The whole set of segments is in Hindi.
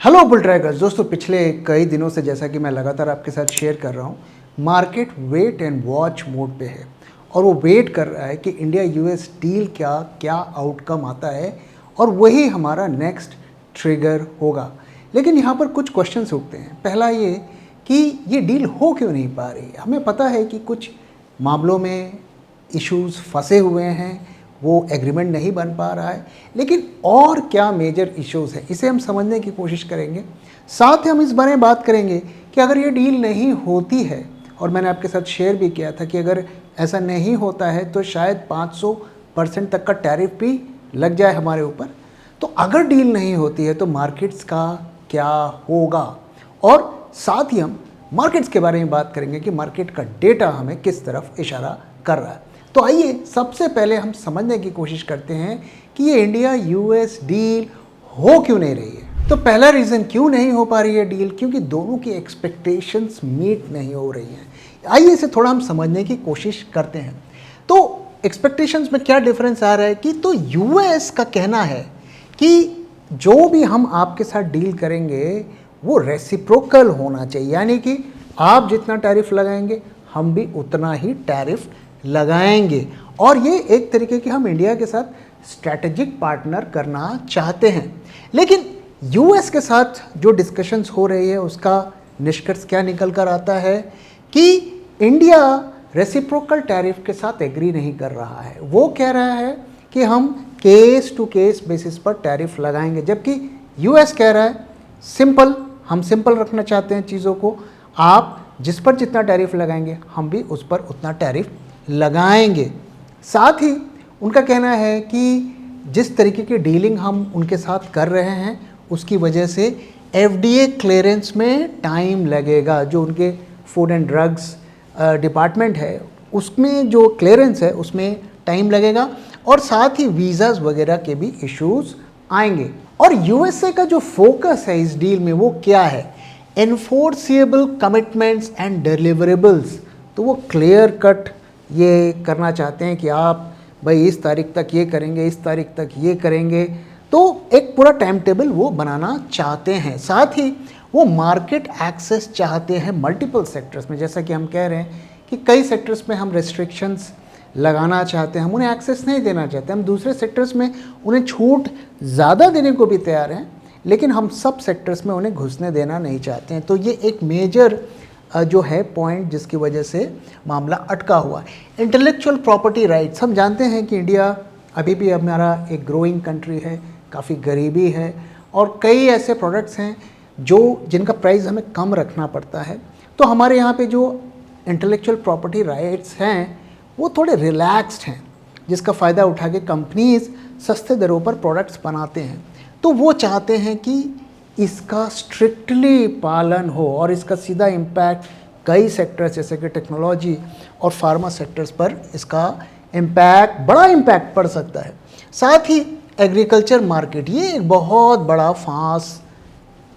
हेलो बुल ट्रैकर्स दोस्तों, पिछले कई दिनों से जैसा कि मैं लगातार आपके साथ शेयर कर रहा हूँ, market wait and watch mode पे है और वो वेट कर रहा है कि इंडिया यूएस डील क्या क्या आउटकम आता है और वही हमारा नेक्स्ट ट्रिगर होगा। लेकिन यहाँ पर कुछ क्वेश्चंस उठते हैं। पहला ये कि ये डील हो क्यों नहीं पा रही। हमें पता है कि कुछ मामलों में इश्यूज फंसे हुए हैं, वो एग्रीमेंट नहीं बन पा रहा है, लेकिन और क्या मेजर इश्यूज हैं इसे हम समझने की कोशिश करेंगे। साथ ही हम इस बारे में बात करेंगे कि अगर ये डील नहीं होती है, और मैंने आपके साथ शेयर भी किया था कि अगर ऐसा नहीं होता है तो शायद 500% तक का टैरिफ भी लग जाए हमारे ऊपर। तो अगर डील नहीं होती है तो मार्केट्स का क्या होगा, और साथ ही हम मार्केट्स के बारे में बात करेंगे कि मार्केट का डेटा हमें किस तरफ इशारा कर रहा है। तो आइए सबसे पहले हम समझने की कोशिश करते हैं कि ये इंडिया यूएस डील हो क्यों नहीं रही है। तो पहला रीज़न क्यों नहीं हो पा रही है डील, क्योंकि दोनों की एक्सपेक्टेशंस मीट नहीं हो रही हैं। आइए इसे थोड़ा हम समझने की कोशिश करते हैं। तो एक्सपेक्टेशंस में क्या डिफरेंस आ रहा है कि तो यूएस का कहना है कि जो भी हम आपके साथ डील करेंगे वो रेसिप्रोकल होना चाहिए, यानी कि आप जितना टैरिफ लगाएंगे हम भी उतना ही टैरिफ लगाएंगे। और ये एक तरीके की हम इंडिया के साथ स्ट्रैटेजिक पार्टनर करना चाहते हैं। लेकिन यूएस के साथ जो डिस्कशंस हो रही है उसका निष्कर्ष क्या निकल कर आता है कि इंडिया रेसिप्रोकल टैरिफ के साथ एग्री नहीं कर रहा है। वो कह रहा है कि हम केस टू केस बेसिस पर टैरिफ लगाएंगे, जबकि यूएस कह रहा है सिंपल, हम सिंपल रखना चाहते हैं चीज़ों को, आप जिस पर जितना टैरिफ लगाएंगे हम भी उस पर उतना टैरिफ लगाएंगे। साथ ही उनका कहना है कि जिस तरीके की डीलिंग हम उनके साथ कर रहे हैं उसकी वजह से एफडीए क्लियरेंस में टाइम लगेगा। जो उनके फूड एंड ड्रग्स डिपार्टमेंट है उसमें जो क्लियरेंस है उसमें टाइम लगेगा, और साथ ही वीज़ाज वगैरह के भी इश्यूज आएंगे। और यूएसए का जो फोकस है इस डील में वो क्या है, एनफोर्सिएबल कमिटमेंट्स एंड डिलीवरेबल्स। तो वो क्लियर कट ये करना चाहते हैं कि आप भाई इस तारीख तक ये करेंगे, इस तारीख तक ये करेंगे। तो एक पूरा टाइम टेबल वो बनाना चाहते हैं। साथ ही वो मार्केट एक्सेस चाहते हैं मल्टीपल सेक्टर्स में। जैसा कि हम कह रहे हैं कि कई सेक्टर्स में हम रेस्ट्रिक्शंस लगाना चाहते हैं, हम उन्हें एक्सेस नहीं देना चाहते। हम दूसरे सेक्टर्स में उन्हें छूट ज़्यादा देने को भी तैयार हैं, लेकिन हम सब सेक्टर्स में उन्हें घुसने देना नहीं चाहते हैं। तो ये एक मेजर जो है पॉइंट जिसकी वजह से मामला अटका हुआ है। इंटेलेक्चुअल प्रॉपर्टी राइट्स, हम जानते हैं कि इंडिया अभी भी हमारा एक ग्रोइंग कंट्री है, काफ़ी गरीबी है और कई ऐसे प्रोडक्ट्स हैं जिनका प्राइस हमें कम रखना पड़ता है। तो हमारे यहाँ पे जो इंटेलेक्चुअल प्रॉपर्टी राइट्स हैं वो थोड़े रिलैक्स्ड हैं, जिसका फ़ायदा उठा के कंपनीज सस्ते दरों पर प्रोडक्ट्स बनाते हैं। तो वो चाहते हैं कि इसका स्ट्रिक्टली पालन हो और इसका सीधा इम्पैक्ट कई सेक्टर्स जैसे कि टेक्नोलॉजी और फार्मा सेक्टर्स पर इसका बड़ा इम्पैक्ट पड़ सकता है। साथ ही एग्रीकल्चर मार्केट, ये एक बहुत बड़ा फांस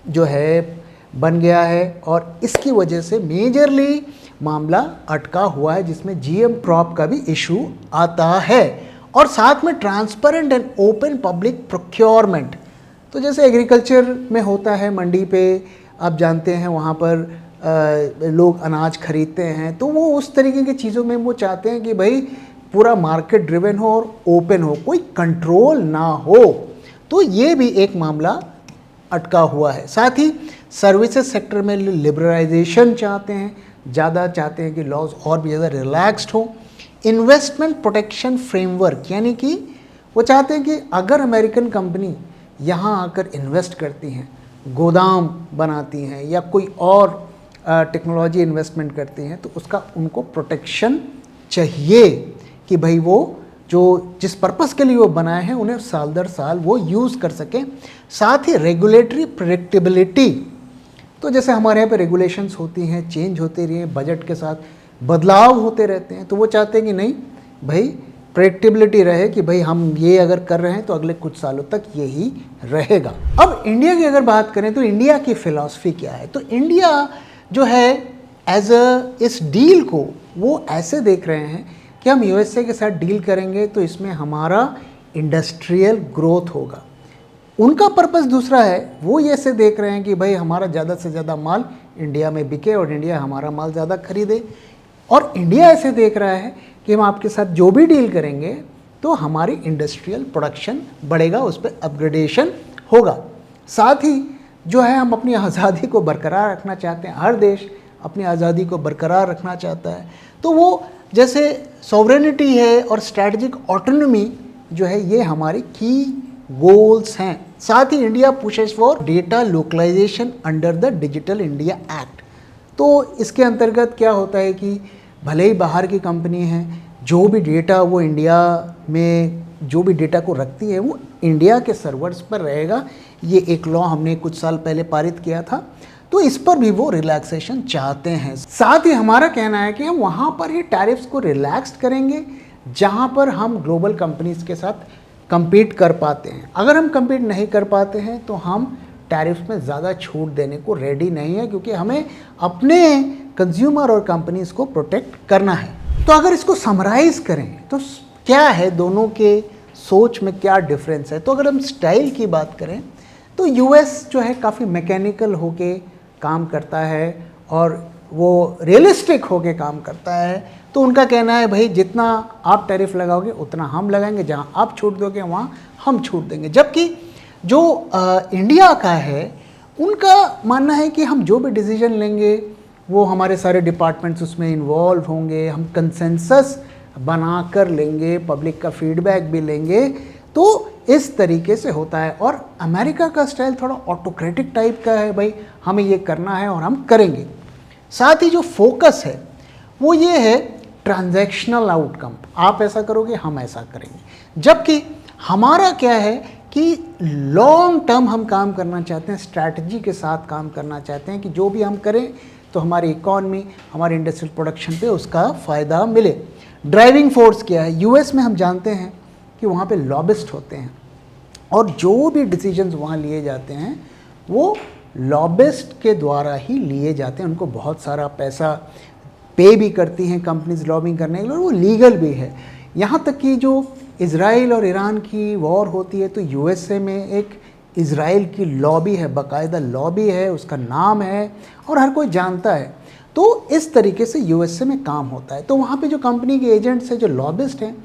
जो है बन गया है और इसकी वजह से मेजरली मामला अटका हुआ है, जिसमें जीएम क्रॉप का भी इशू आता है। और साथ में transparent and open public procurement. तो जैसे एग्रीकल्चर में होता है, मंडी पे आप जानते हैं वहाँ पर लोग अनाज खरीदते हैं, तो वो उस तरीके की चीज़ों में वो चाहते हैं कि भाई पूरा मार्केट ड्रिवन हो और ओपन हो, कोई कंट्रोल ना हो। तो ये भी एक मामला अटका हुआ है। साथ ही सर्विसेज सेक्टर में लिबरलाइजेशन चाहते हैं, ज़्यादा चाहते हैं कि लॉज और भी ज़्यादा रिलैक्स्ड हो। इन्वेस्टमेंट प्रोटेक्शन फ्रेमवर्क, यानी कि वो चाहते हैं कि अगर अमेरिकन कंपनी यहाँ आकर इन्वेस्ट करती हैं, गोदाम बनाती हैं या कोई और टेक्नोलॉजी इन्वेस्टमेंट करती हैं, तो उसका उनको प्रोटेक्शन चाहिए कि भाई वो जो जिस पर्पस के लिए वो बनाए हैं उन्हें साल दर साल वो यूज़ कर सकें। साथ ही रेगुलेटरी प्रेडिक्टेबिलिटी, तो जैसे हमारे यहाँ पे रेगुलेशंस होती हैं, चेंज होते रही हैं, बजट के साथ बदलाव होते रहते हैं, तो वो चाहते हैं कि नहीं भाई प्रेडिक्टेबिलिटी रहे कि भाई हम ये अगर कर रहे हैं तो अगले कुछ सालों तक यही रहेगा। अब इंडिया की अगर बात करें तो इंडिया की फ़िलॉसफी क्या है, तो इंडिया जो है इस डील को वो ऐसे देख रहे हैं कि हम यूएसए के साथ डील करेंगे तो इसमें हमारा इंडस्ट्रियल ग्रोथ होगा, उनका पर्पस दूसरा है, वो ये से देख रहे हैं कि भाई हमारा ज़्यादा से ज़्यादा माल इंडिया में बिके और इंडिया हमारा माल ज़्यादा खरीदे। और इंडिया ऐसे देख रहा है कि हम आपके साथ जो भी डील करेंगे तो हमारी इंडस्ट्रियल प्रोडक्शन बढ़ेगा, उस पर अपग्रेडेशन होगा। साथ ही जो है हम अपनी आज़ादी को बरकरार रखना चाहते हैं, हर देश अपनी आज़ादी को बरकरार रखना चाहता है। तो वो जैसे सॉवरेनिटी है और स्ट्रैटेजिक ऑटोनॉमी जो है ये हमारी की गोल्स हैं। साथ ही India pushes for data localisation under the digital India act. तो इसके अंतर्गत क्या होता है कि भले ही बाहर की कंपनी है, जो भी डेटा वो इंडिया में जो भी डेटा को रखती है वो इंडिया के सर्वर्स पर रहेगा। ये एक लॉ हमने कुछ साल पहले पारित किया था, तो इस पर भी वो रिलैक्सेशन चाहते हैं। साथ ही हमारा कहना है कि हम वहाँ पर ही टैरिफ्स को रिलैक्स करेंगे जहाँ पर हम ग्लोबल कंपनीज के साथ compete कर पाते हैं। अगर हम compete नहीं कर पाते हैं तो हम टैरिफ में ज़्यादा छूट देने को रेडी नहीं है, क्योंकि हमें अपने कंज्यूमर और कंपनीज को प्रोटेक्ट करना है। तो अगर इसको समराइज़ करें तो क्या है दोनों के सोच में क्या डिफरेंस है। तो अगर हम स्टाइल की बात करें तो यूएस जो है काफ़ी मैकेनिकल होके काम करता है और वो रियलिस्टिक होके काम करता है। तो उनका कहना है भाई जितना आप टैरिफ लगाओगे उतना हम लगाएंगे, जहाँ आप छूट दोगे वहाँ हम छूट देंगे। जबकि जो इंडिया का है उनका मानना है कि हम जो भी डिसीजन लेंगे वो हमारे सारे डिपार्टमेंट्स उसमें इन्वॉल्व होंगे, हम कंसेंसस बना कर लेंगे, पब्लिक का फीडबैक भी लेंगे। तो इस तरीके से होता है। और अमेरिका का स्टाइल थोड़ा ऑटोक्रेटिक टाइप का है, भाई हमें ये करना है और हम करेंगे। साथ ही जो फोकस है वो ये है ट्रांजैक्शनल आउटकम, आप ऐसा करोगे हम ऐसा करेंगे। जबकि हमारा क्या है कि लॉन्ग टर्म हम काम करना चाहते हैं, स्ट्रैटेजी के साथ काम करना चाहते हैं कि जो भी हम करें तो हमारी इकॉनमी, हमारी इंडस्ट्रियल प्रोडक्शन पे उसका फ़ायदा मिले। ड्राइविंग फोर्स क्या है, यूएस में हम जानते हैं कि वहाँ पे लॉबिस्ट होते हैं और जो भी डिसीजंस वहाँ लिए जाते हैं वो लॉबिस्ट के द्वारा ही लिए जाते हैं। उनको बहुत सारा पैसा पे भी करती हैं कंपनीज लॉबिंग करने के लिए, और वो लीगल भी है। यहाँ तक कि जो इज़राइल और ईरान की वॉर होती है तो यूएसए में एक इज़राइल की लॉबी है, बाकायदा लॉबी है, उसका नाम है और हर कोई जानता है। तो इस तरीके से यूएसए में काम होता है। तो वहाँ पे जो कंपनी के एजेंट्स हैं, जो लॉबिस्ट हैं,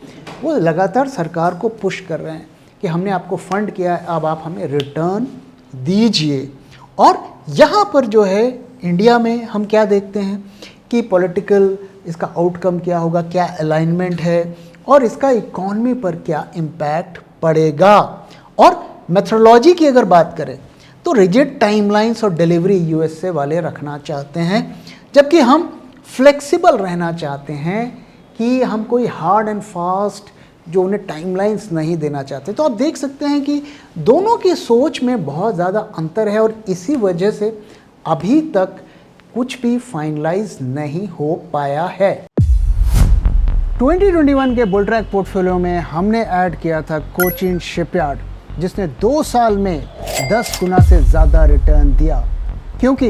वो लगातार सरकार को पुश कर रहे हैं कि हमने आपको फंड किया है, अब आप हमें रिटर्न दीजिए। और यहाँ पर जो है इंडिया में हम क्या देखते हैं कि पॉलिटिकल इसका आउटकम क्या होगा, क्या अलाइनमेंट है और इसका इकॉनमी पर क्या इम्पैक्ट पड़ेगा। और मेथोडोलॉजी की अगर बात करें तो रिजिड टाइमलाइंस और डिलीवरी यूएसए वाले रखना चाहते हैं, जबकि हम फ्लेक्सिबल रहना चाहते हैं कि हम कोई हार्ड एंड फास्ट जो उन्हें टाइमलाइंस नहीं देना चाहते। तो आप देख सकते हैं कि दोनों की सोच में बहुत ज़्यादा अंतर है और इसी वजह से अभी तक कुछ भी फाइनलाइज नहीं हो पाया है। 2021 के बुल ट्रैक पोर्टफोलियो में हमने ऐड किया था कोचिन शिपयार्ड, जिसने 2 साल में 10 गुना से ज़्यादा रिटर्न दिया, क्योंकि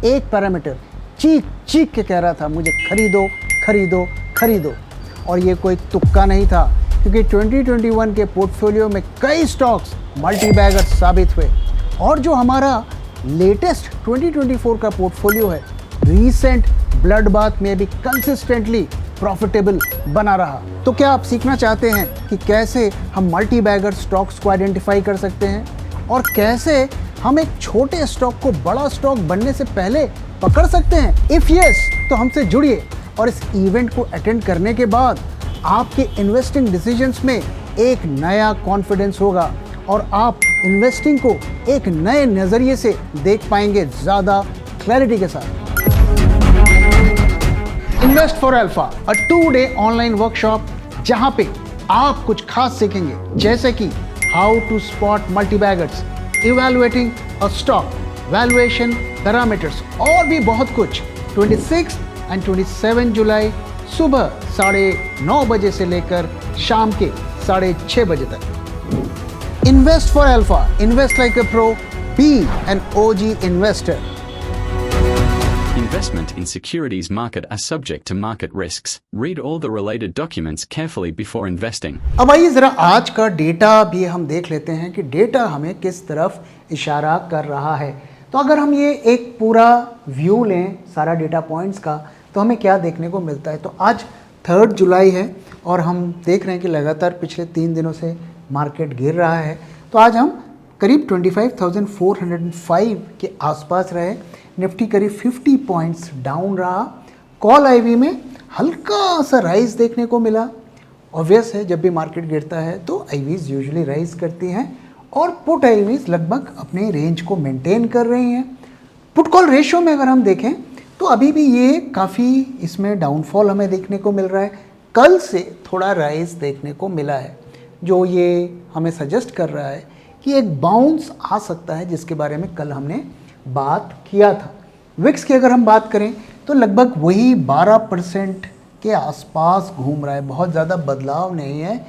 एक पैरामीटर चीख चीख के कह रहा था मुझे खरीदो खरीदो खरीदो। और ये कोई तुक्का नहीं था, क्योंकि 2021 के पोर्टफोलियो में कई स्टॉक्स मल्टी बैगर साबित हुए। और जो हमारा लेटेस्ट 2024 का पोर्टफोलियो है, रीसेंट ब्लड बाथ में भी कंसिस्टेंटली प्रॉफिटेबल बना रहा। तो क्या आप सीखना चाहते हैं कि कैसे हम मल्टी बैगर स्टॉक्स को आइडेंटिफाई कर सकते हैं और कैसे हम एक छोटे स्टॉक को बड़ा स्टॉक बनने से पहले पकड़ सकते हैं? इफ़ यस, तो हमसे जुड़िए और इस इवेंट को अटेंड करने के बाद आपके इन्वेस्टिंग डिसीजंस में एक नया कॉन्फिडेंस होगा और आप इन्वेस्टिंग को एक नए नज़रिए से देख पाएंगे, ज़्यादा क्लैरिटी के साथ। Invest for alpha, a 2-day online workshop जहां पे आप कुछ खास सीखेंगे, जैसे कि how to spot multi baggers, evaluating a stock, valuation parameters और भी बहुत कुछ। 26 और 27 जुलाई सुबह 9:30 बजे से लेकर शाम के 6:30 बजे तक। Invest for Alpha. Invest like a pro. Be an OG investor. investment in securities market are subject to market risks. Read all the related documents carefully before investing. अब आइए जरा आज का डेटा भी हम देख लेते हैं कि डेटा हमें किस तरफ इशारा कर रहा है। तो अगर हम ये एक पूरा व्यू लें सारा डेटा पॉइंट्स का, तो हमें क्या देखने को मिलता है। तो आज 3 जुलाई है और हम देख रहे हैं कि लगातार पिछले 3 दिनों से मार्केट गिर रहा है। तो आज हम करीब 25,405 के आसपास रहे। निफ्टी करीब 50 पॉइंट्स डाउन रहा। कॉल आईवी में हल्का सा राइज देखने को मिला। ऑब्वियस है, जब भी मार्केट गिरता है तो आईवीज यूजुअली राइज करती हैं और पुट आईवीज लगभग अपने रेंज को मेंटेन कर रही हैं। पुट कॉल रेशियो में अगर हम देखें तो अभी भी ये काफ़ी इसमें डाउनफॉल हमें देखने को मिल रहा है। कल से थोड़ा राइज देखने को मिला है, जो ये हमें सजेस्ट कर रहा है कि एक बाउंस आ सकता है, जिसके बारे में कल हमने बात किया था। विक्स की अगर हम बात करें तो लगभग वही 12% के आसपास घूम रहा है, बहुत ज़्यादा बदलाव नहीं है,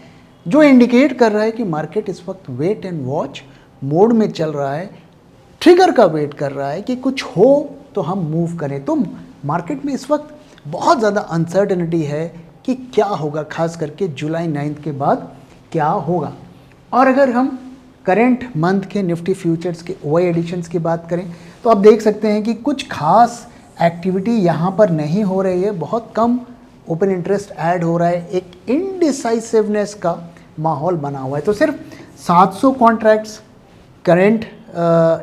जो इंडिकेट कर रहा है कि मार्केट इस वक्त वेट एंड वॉच मोड में चल रहा है। ट्रिगर का वेट कर रहा है कि कुछ हो तो हम मूव करें। तो मार्केट में इस वक्त बहुत ज़्यादा अनसर्टेनिटी है कि क्या होगा, खास करके जुलाई 9 के बाद क्या होगा। और अगर हम करेंट मंथ के निफ्टी फ्यूचर्स के ओआई एडिशंस की बात करें तो आप देख सकते हैं कि कुछ खास एक्टिविटी यहाँ पर नहीं हो रही है। बहुत कम ओपन इंटरेस्ट ऐड हो रहा है, एक इनडिसाइसिवनेस का माहौल बना हुआ है। तो सिर्फ 700 कॉन्ट्रैक्ट्स करेंट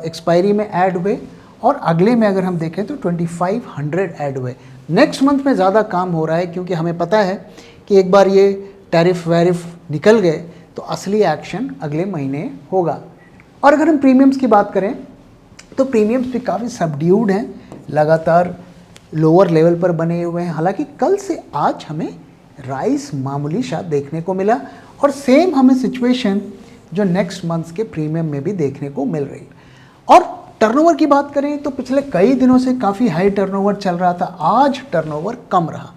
एक्सपायरी में ऐड हुए और अगले में अगर हम देखें तो 2500 ऐड हुए। नेक्स्ट मंथ में ज़्यादा काम हो रहा है, क्योंकि हमें पता है कि एक बार ये टैरिफ वैरिफ निकल गए तो असली एक्शन अगले महीने होगा। और अगर हम प्रीमियम्स की बात करें तो प्रीमियम्स भी काफ़ी सबड्यूड हैं, लगातार लोअर लेवल पर बने हुए हैं। हालांकि कल से आज हमें राइस मामूली सा देखने को मिला और सेम हमें सिचुएशन जो नेक्स्ट मंथ्स के प्रीमियम में भी देखने को मिल रही है। और टर्नओवर की बात करें तो पिछले कई दिनों से काफ़ी हाई टर्नओवर चल रहा था, आज टर्नओवर कम रहा।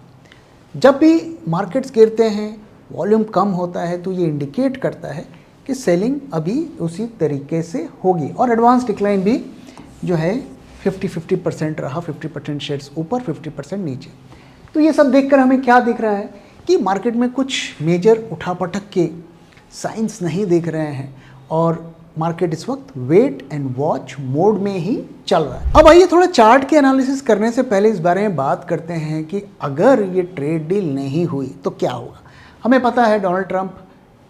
जब भी मार्केट्स गिरते हैं, वॉल्यूम कम होता है, तो ये इंडिकेट करता है कि सेलिंग अभी उसी तरीके से होगी। और एडवांस डिक्लाइन भी जो है 50% रहा, 50% शेयर्स ऊपर, 50% नीचे। तो ये सब देखकर हमें क्या दिख रहा है कि मार्केट में कुछ मेजर उठापटक के साइंस नहीं दिख रहे हैं और मार्केट इस वक्त वेट एंड वॉच मोड में ही चल रहा है। अब आइए थोड़ा चार्ट के एनालिसिस करने से पहले इस बारे में बात करते हैं कि अगर ये ट्रेड डील नहीं हुई तो क्या होगा। हमें पता है डोनाल्ड ट्रंप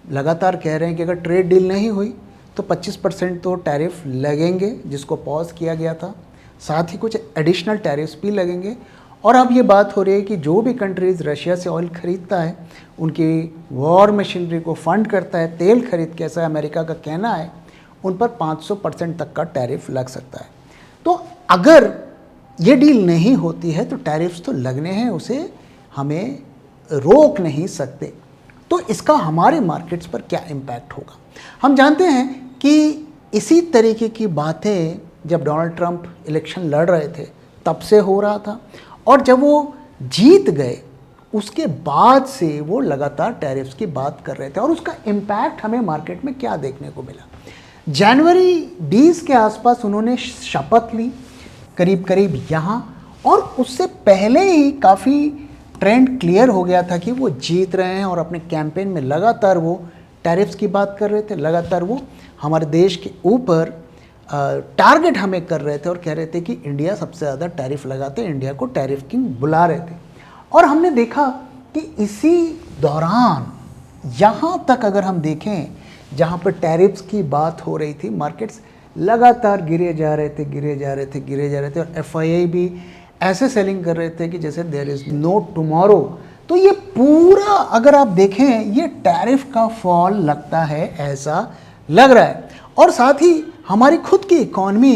लगातार कह रहे हैं कि अगर ट्रेड डील नहीं हुई तो 25% तो टैरिफ लगेंगे, जिसको पॉज किया गया था। साथ ही कुछ एडिशनल टैरिफ्स भी लगेंगे। और अब ये बात हो रही है कि जो भी कंट्रीज़ रशिया से ऑयल ख़रीदता है, उनकी वॉर मशीनरी को फंड करता है, तेल खरीद के, ऐसा अमेरिका का कहना है, उन पर 500% तक का टैरिफ लग सकता है। तो अगर ये डील नहीं होती है तो टैरिफ्स तो लगने हैं, उसे हमें रोक नहीं सकते। तो इसका हमारे मार्केट्स पर क्या इम्पैक्ट होगा। हम जानते हैं कि इसी तरीके की बातें जब डोनाल्ड ट्रंप इलेक्शन लड़ रहे थे तब से हो रहा था, और जब वो जीत गए उसके बाद से वो लगातार टैरिफ्स की बात कर रहे थे। और उसका इम्पैक्ट हमें मार्केट में क्या देखने को मिला। जनवरी 20 के आसपास उन्होंने शपथ ली करीब करीब यहाँ, और उससे पहले ही काफ़ी ट्रेंड क्लियर हो गया था कि वो जीत रहे हैं और अपने कैंपेन में लगातार वो टैरिफ्स की बात कर रहे थे। लगातार वो हमारे देश के ऊपर टारगेट हमें कर रहे थे और कह रहे थे कि इंडिया सबसे ज़्यादा टैरिफ लगाते, इंडिया को टैरिफ किंग बुला रहे थे। और हमने देखा कि इसी दौरान यहाँ तक अगर हम देखें जहाँ पर टैरिफ्स की बात हो रही थी, मार्केट्स लगातार गिरे जा रहे थे और एफआईआई भी ऐसे सेलिंग कर रहे थे कि जैसे देयर इज़ नो टुमारो। तो ये पूरा अगर आप देखें ये टैरिफ का फॉल लगता है, ऐसा लग रहा है। और साथ ही हमारी खुद की इकॉनमी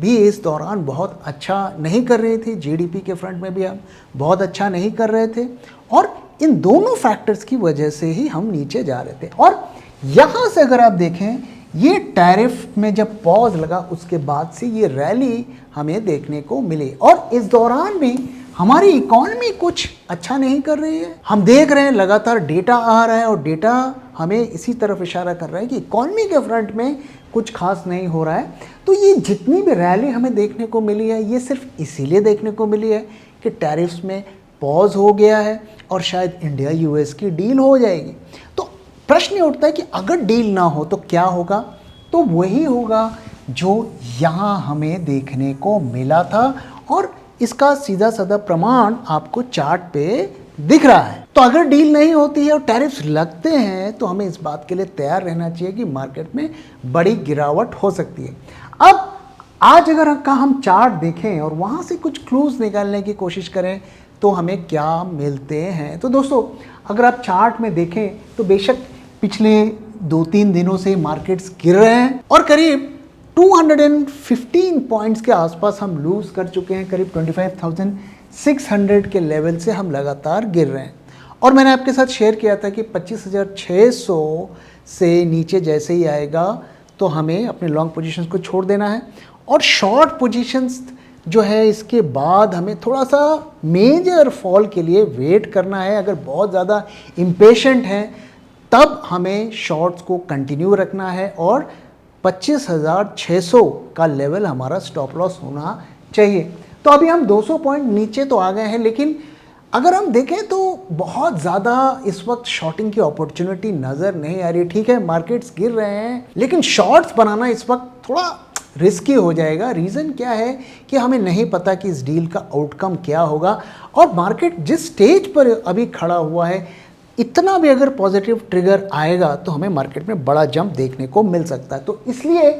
भी इस दौरान बहुत अच्छा नहीं कर रही थी, जीडीपी के फ्रंट में भी हम बहुत अच्छा नहीं कर रहे थे, और इन दोनों फैक्टर्स की वजह से ही हम नीचे जा रहे थे। और यहाँ से अगर आप देखें ये टैरिफ में जब पॉज लगा उसके बाद से ये रैली हमें देखने को मिली, और इस दौरान भी हमारी इकॉनमी कुछ अच्छा नहीं कर रही है। हम देख रहे हैं लगातार डेटा आ रहा है और डेटा हमें इसी तरफ इशारा कर रहा है कि इकॉनमी के फ्रंट में कुछ खास नहीं हो रहा है। तो ये जितनी भी रैली हमें देखने को मिली है, ये सिर्फ इसीलिए देखने को मिली है कि टैरिफ्स में पॉज हो गया है और शायद इंडिया यूएस की डील हो जाएगी। तो प्रश्न ये उठता है कि अगर डील ना हो तो क्या होगा? तो वही होगा जो यहाँ हमें देखने को मिला था, और इसका सीधा साधा प्रमाण आपको चार्ट पे दिख रहा है। तो अगर डील नहीं होती है और टैरिफ्स लगते हैं तो हमें इस बात के लिए तैयार रहना चाहिए कि मार्केट में बड़ी गिरावट हो सकती है। अब आज अगर हम चार्ट देखें और वहाँ से कुछ क्लूज निकालने की कोशिश करें तो हमें क्या मिलते हैं। तो दोस्तों, अगर आप चार्ट में देखें तो बेशक पिछले 2-3 दिनों से मार्केट्स गिर रहे हैं और करीब 215 पॉइंट्स के आसपास हम लूज कर चुके हैं। करीब 25,600 के लेवल से हम लगातार गिर रहे हैं। और मैंने आपके साथ शेयर किया था कि 25,600 से नीचे जैसे ही आएगा तो हमें अपने लॉन्ग पोजीशंस को छोड़ देना है, और शॉर्ट पोजीशंस जो है इसके बाद हमें थोड़ा सा मेजर फॉल के लिए वेट करना है। अगर बहुत ज़्यादा इम्पेशेंट हैं तब हमें शॉर्ट्स को कंटिन्यू रखना है और 25,600 का लेवल हमारा स्टॉप लॉस होना चाहिए। तो अभी हम 200 पॉइंट नीचे तो आ गए हैं, लेकिन अगर हम देखें तो बहुत ज़्यादा इस वक्त शॉर्टिंग की अपॉर्चुनिटी नज़र नहीं आ रही। ठीक है, मार्केट्स गिर रहे हैं, लेकिन शॉर्ट्स बनाना इस वक्त थोड़ा रिस्की हो जाएगा। रीज़न क्या है कि हमें नहीं पता कि इस डील का आउटकम क्या होगा, और मार्केट जिस स्टेज पर अभी खड़ा हुआ है, इतना भी अगर पॉजिटिव ट्रिगर आएगा तो हमें मार्केट में बड़ा जंप देखने को मिल सकता है। तो इसलिए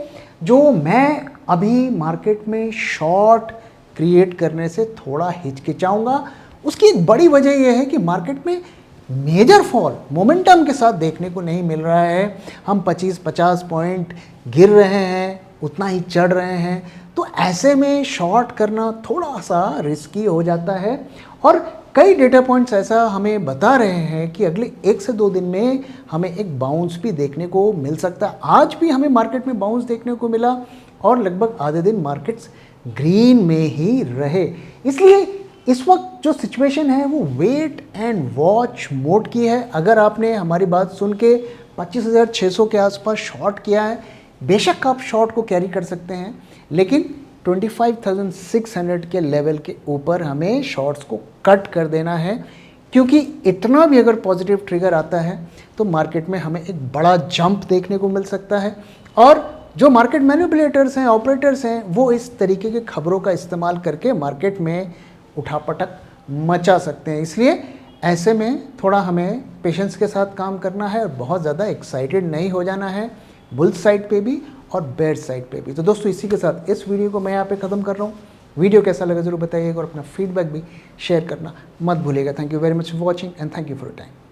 जो मैं अभी मार्केट में शॉर्ट क्रिएट करने से थोड़ा हिचकिचाऊंगा, उसकी एक बड़ी वजह यह है कि मार्केट में मेजर फॉल मोमेंटम के साथ देखने को नहीं मिल रहा है। हम 25-50 पॉइंट गिर रहे हैं, उतना ही चढ़ रहे हैं। तो ऐसे में शॉर्ट करना थोड़ा सा रिस्की हो जाता है, और कई डेटा पॉइंट्स ऐसा हमें बता रहे हैं कि अगले 1 से 2 दिन में हमें एक बाउंस भी देखने को मिल सकता है। आज भी हमें मार्केट में बाउंस देखने को मिला और लगभग आधे दिन मार्केट्स ग्रीन में ही रहे। इसलिए इस वक्त जो सिचुएशन है वो वेट एंड वॉच मोड की है। अगर आपने हमारी बात सुन के 25,600 के आसपास शॉर्ट किया है, बेशक आप शॉर्ट को कैरी कर सकते हैं, लेकिन 25,600 के लेवल के ऊपर हमें शॉर्ट्स को कट कर देना है, क्योंकि इतना भी अगर पॉजिटिव ट्रिगर आता है तो मार्केट में हमें एक बड़ा जंप देखने को मिल सकता है। और जो मार्केट मैनिपुलेटर्स हैं, ऑपरेटर्स हैं, वो इस तरीके के खबरों का इस्तेमाल करके मार्केट में उठापटक मचा सकते हैं। इसलिए ऐसे में थोड़ा हमें पेशेंस के साथ काम करना है और बहुत ज़्यादा एक्साइटेड नहीं हो जाना है, बुल साइड पे भी और बेयर साइड पे भी। तो दोस्तों, इसी के साथ इस वीडियो को मैं यहाँ पे ख़त्म कर रहा हूँ। वीडियो कैसा लगा ज़रूर बताइएगा और अपना फीडबैक भी शेयर करना मत भूलिएगा। Thank you very much for watching and thank you for your time.